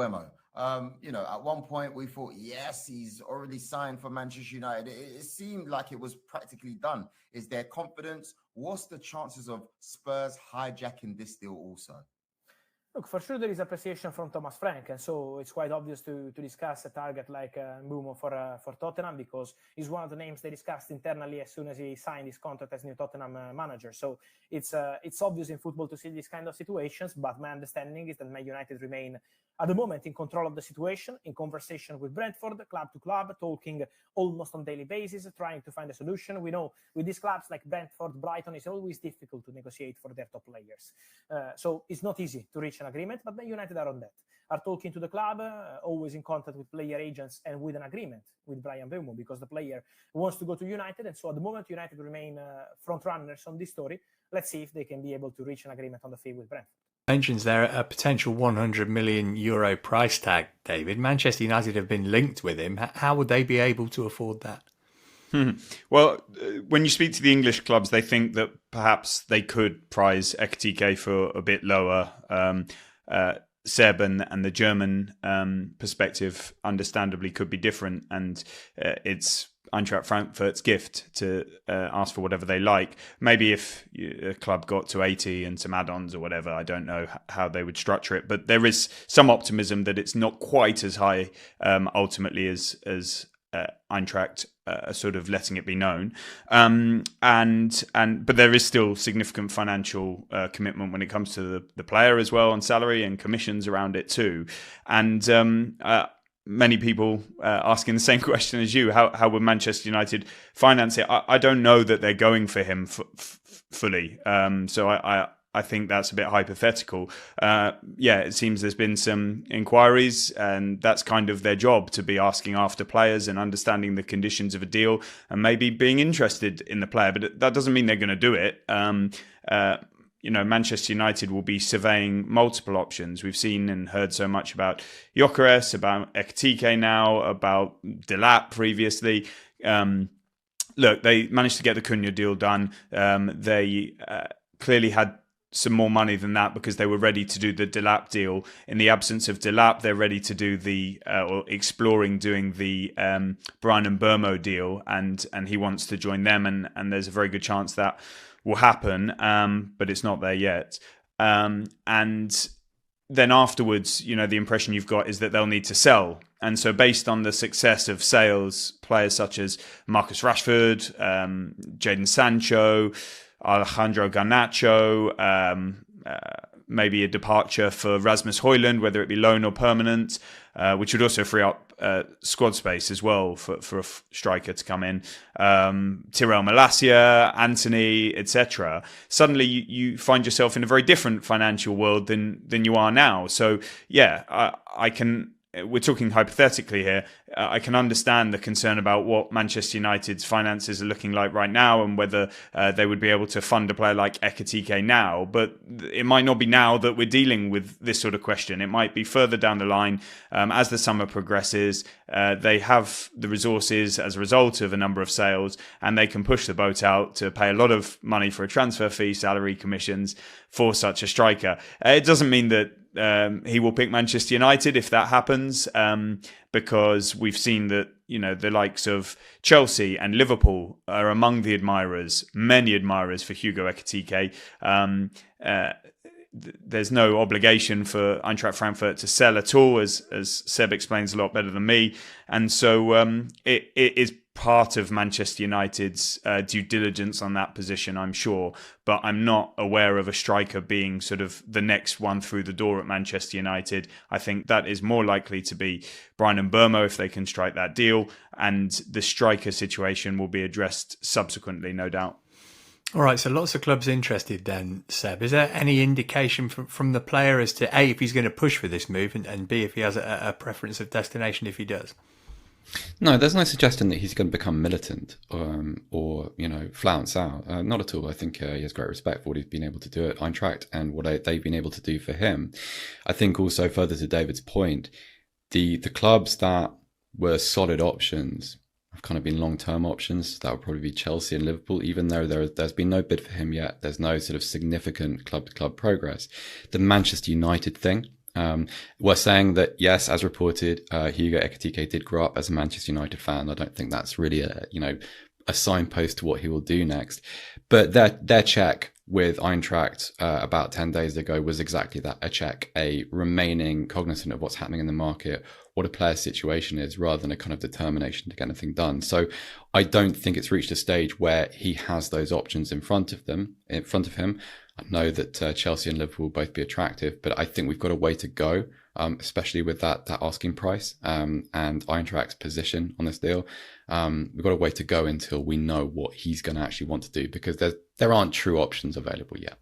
Mbeumo. At one point we thought, yes, he's already signed for Manchester United. It seemed like it was practically done. Is there confidence? What's the chances of Spurs hijacking this deal also? Look, for sure there is appreciation from Thomas Frank, and so it's quite obvious to discuss a target like Mbeumo for Tottenham, because he's one of the names they discussed internally as soon as he signed his contract as new Tottenham manager. So it's obvious in football to see these kind of situations, but my understanding is that Man United remain at the moment in control of the situation, in conversation with Brentford, club to club, talking almost on daily basis, trying to find a solution. We know with these clubs like Brentford, Brighton, it's always difficult to negotiate for their top players. So it's not easy to reach an agreement, but Man United are on that. Are talking to the club, always in contact with player agents and with an agreement with Bryan Mbeumo, because the player wants to go to United. And so at the moment, United remain front runners on this story. Let's see if they can be able to reach an agreement on the fee with Brentford. Mentions there a potential €100 million price tag, David. Manchester United have been linked with him. How would they be able to afford that? Well, when you speak to the English clubs, they think that perhaps they could prize Ekitike for a bit lower. Seb and the German perspective, understandably, could be different, and it's Eintracht Frankfurt's gift to ask for whatever they like. Maybe if a club got to 80 and some add-ons or whatever, I don't know how they would structure it. But there is some optimism that it's not quite as high ultimately as Eintracht sort of letting it be known. But there is still significant financial commitment when it comes to the player as well, on salary and commissions around it too. And many people asking the same question as you: how would Manchester United finance it? I don't know that they're going for him fully. So I think that's a bit hypothetical. It seems there's been some inquiries, and that's kind of their job, to be asking after players and understanding the conditions of a deal and maybe being interested in the player. But that doesn't mean they're going to do it. Manchester United will be surveying multiple options. We've seen and heard so much about Gyökeres, about Ekitike now, about Delap previously. Look, they managed to get the Cunha deal done. They clearly had some more money than that because they were ready to do the Delap deal. In the absence of Delap, they're ready to do or exploring doing the Bryan Mbeumo deal, and he wants to join them, and there's a very good chance that will happen, but it's not there yet. And then afterwards, the impression you've got is that they'll need to sell. And so based on the success of sales, players such as Marcus Rashford, Jadon Sancho, Alejandro Garnacho, maybe a departure for Rasmus Højlund, whether it be loan or permanent, which would also free up squad space as well for a striker to come in. Tyrell Malacia, Anthony, etc. Suddenly you find yourself in a very different financial world than you are now. So yeah, I can. We're talking hypothetically here. I can understand the concern about what Manchester United's finances are looking like right now and whether they would be able to fund a player like Ekitike now. But it might not be now that we're dealing with this sort of question. It might be further down the line as the summer progresses. They have the resources as a result of a number of sales, and they can push the boat out to pay a lot of money for a transfer fee, salary, commissions for such a striker. It doesn't mean that he will pick Manchester United if that happens, because we've seen that the likes of Chelsea and Liverpool are among the admirers, many admirers for Hugo Ekitike. There's no obligation for Eintracht Frankfurt to sell at all, as Seb explains a lot better than me, and so it is part of Manchester United's due diligence on that position, I'm sure, but I'm not aware of a striker being sort of the next one through the door at Manchester United. I think that is more likely to be Bryan Mbeumo if they can strike that deal, and the striker situation will be addressed subsequently, no doubt. All right, so lots of clubs interested then, Seb. Is there any indication from the player as to A, if he's going to push for this move, and B, if he has a preference of destination if he does? No, there's no suggestion that he's going to become militant or flounce out. Not at all. I think he has great respect for what he's been able to do at Eintracht and what they've been able to do for him. I think also, further to David's point, the clubs that were solid options have kind of been long-term options. That would probably be Chelsea and Liverpool, even though there's been no bid for him yet. There's no sort of significant club-to-club progress. The Manchester United thing, We're saying that, yes, as reported, Hugo Ekitike did grow up as a Manchester United fan. I don't think that's really a signpost to what he will do next. But their check with Eintracht about 10 days ago was exactly that, a check, a remaining cognizant of what's happening in the market, what a player's situation is, rather than a kind of determination to get anything done. So I don't think it's reached a stage where he has those options in front of him. I know that Chelsea and Liverpool will both be attractive, but I think we've got a way to go, especially with that asking price and Eintracht's position on this deal. We've got a way to go until we know what he's going to actually want to do, because there aren't true options available yet.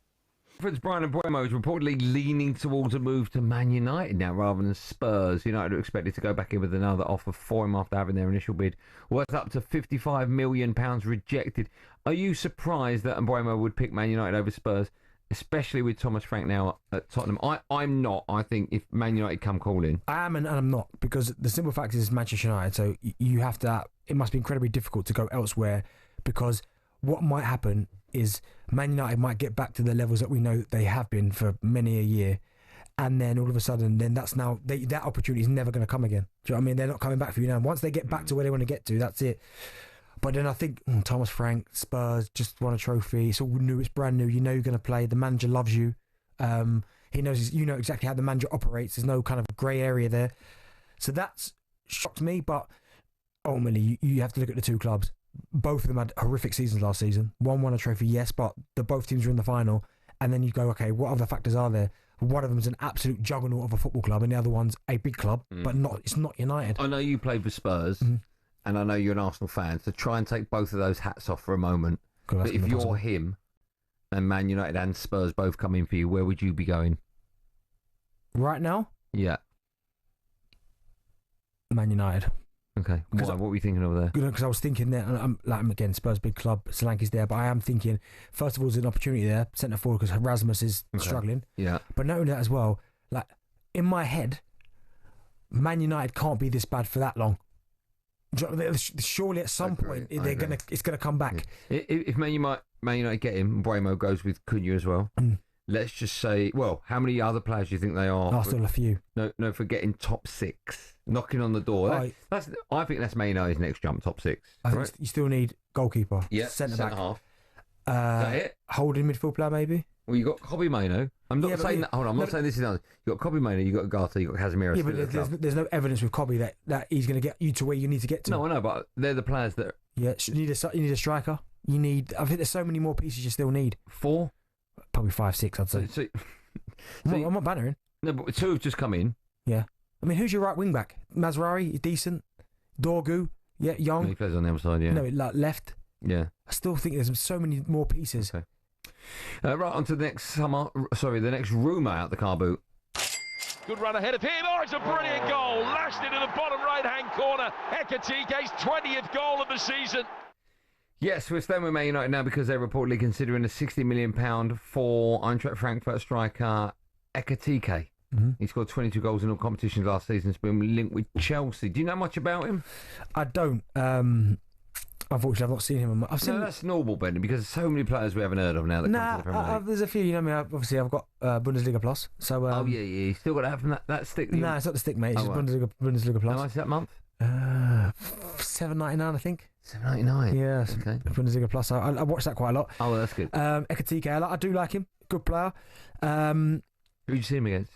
Brian Mbeumo is reportedly leaning towards a move to Man United now rather than Spurs. United are expected to go back in with another offer for him after having their initial bid worth up to £55 million rejected. Are you surprised that Mbeumo would pick Man United over Spurs, especially with Thomas Frank now at Tottenham? I'm not. I think if Man United come calling, I am and I'm not, because the simple fact is Manchester United. So you have to. It must be incredibly difficult to go elsewhere, because what might happen is Man United might get back to the levels that we know they have been for many a year, and then all of a sudden, then that's now that opportunity is never going to come again. Do you know what I mean? They're not coming back for you now. Once they get back to where they want to get to, that's it. But then I think Thomas Frank, Spurs just won a trophy. It's all new. It's brand new. You know you're going to play. The manager loves you. He knows. You know exactly how the manager operates. There's no kind of grey area there. So that's shocked me. But ultimately, you have to look at the two clubs. Both of them had horrific seasons last season. One won a trophy, yes, but both teams were in the final. And then you go, okay, what other factors are there? One of them is an absolute juggernaut of a football club, and the other one's a big club, but it's not United. I know you played for Spurs, and I know you're an Arsenal fan, so try and take both of those hats off for a moment. God, but if you're him, and Man United and Spurs both come in for you, where would you be going? Right now? Yeah. Man United. Okay. Why? What were you thinking over there? Because I was thinking that, I'm again, Spurs big club, Solanke's there, but I am thinking, first of all, there's an opportunity there, centre forward, because Rasmus is struggling. Yeah. But not only that as well, like, in my head, Man United can't be this bad for that long. Surely at some point it's gonna come back. Yeah. If Man United get him, Mbeumo goes with Cunha as well. Let's just say, well, how many other players do you think they are? Oh, still a few. No, for getting top six, knocking on the door. I think that's Man United's next jump, top six. I think you still need goalkeeper, centre back, half. Is that it? Holding midfield player maybe. Well, you got Kobbie Mainoo. I'm not saying that. Hold on, I'm not saying this is another. You got Kobbie Mainoo, you got Agartha, you got Casemiro. Yeah, but there's no evidence with Kobbie that he's going to get you to where you need to get to. No, I know, but they're the players that. Yeah, you need a striker. I think there's so many more pieces you still need. 4, probably 5, 6. I'd say. I'm not bannering. No, but 2 have just come in. Yeah, I mean, who's your right wing back? Mazraoui, decent. Dorgu, young. He plays on the other side. Yeah. No, like left. Yeah. I still think there's so many more pieces. Okay. Right on to the next rumour out the car boot. Good run ahead of him. Oh, it's a brilliant goal. Lashed into the bottom right-hand corner. Ekitike's 20th goal of the season. Yes, we're staying with Man United now because they're reportedly considering a £60 million for Eintracht Frankfurt striker Ekitike. He scored 22 goals in all competitions last season. He's been linked with Chelsea. Do you know much about him? I don't. Unfortunately, I've not seen him. No, that's normal, Brendan, because there's so many players we haven't heard of now that come to the Premier League. There's a few. Obviously, I've got Bundesliga Plus. So. Yeah. You still got to have that stick. No, it's not the stick, mate. It's just Bundesliga Plus. How much is that month? $7.99, I think. $7.99. Yeah. Okay. Bundesliga Plus. I watch that quite a lot. Oh, well, that's good. Ekitike, I do like him. Good player. Who did you see him against?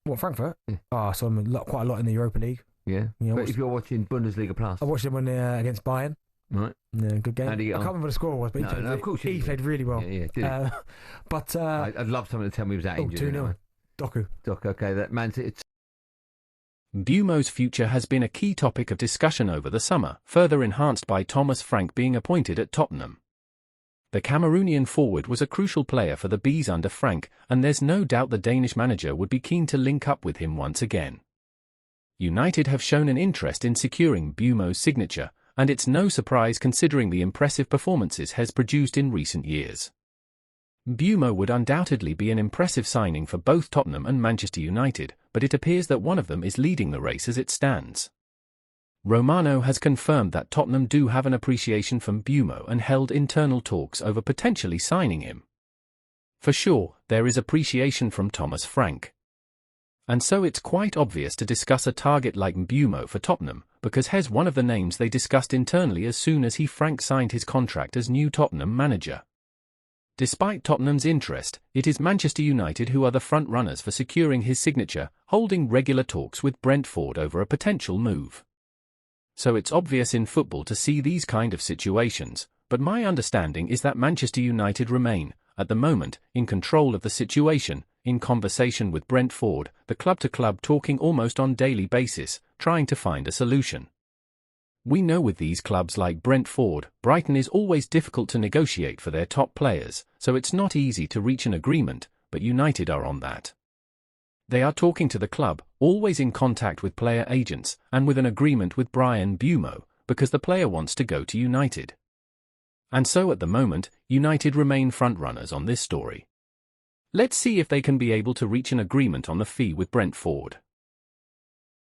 What, Frankfurt? Yeah. Oh, I saw him quite a lot in the Europa League. Yeah. But if you're watching Bundesliga Plus, I watched him against Bayern. Right. Yeah, good game. How did he get on? I can't remember what the score was, but of course he played really well. Yeah, did but I'd love someone to tell me he was that injured. 2-0. Doku. Okay, that Man City. Mbeumo's future has been a key topic of discussion over the summer, further enhanced by Thomas Frank being appointed at Tottenham. The Cameroonian forward was a crucial player for the Bees under Frank, and there's no doubt the Danish manager would be keen to link up with him once again. United have shown an interest in securing Mbeumo's signature, and it's no surprise considering the impressive performances he has produced in recent years. Mbeumo would undoubtedly be an impressive signing for both Tottenham and Manchester United, but it appears that one of them is leading the race as it stands. Romano has confirmed that Tottenham do have an appreciation for Mbeumo and held internal talks over potentially signing him. For sure, there is appreciation from Thomas Frank. And so it's quite obvious to discuss a target like Mbeumo for Tottenham, because he's one of the names they discussed internally as soon as Frank signed his contract as new Tottenham manager. Despite Tottenham's interest, it is Manchester United who are the front runners for securing his signature, holding regular talks with Brentford over a potential move. So it's obvious in football to see these kind of situations, but my understanding is that Manchester United remain, at the moment, in control of the situation, in conversation with Brentford, the club-to-club talking almost on daily basis, trying to find a solution. We know with these clubs like Brentford, Brighton is always difficult to negotiate for their top players, so it's not easy to reach an agreement, but United are on that. They are talking to the club, always in contact with player agents, and with an agreement with Bryan Mbeumo, because the player wants to go to United. And so at the moment, United remain frontrunners on this story. Let's see if they can be able to reach an agreement on the fee with Brentford.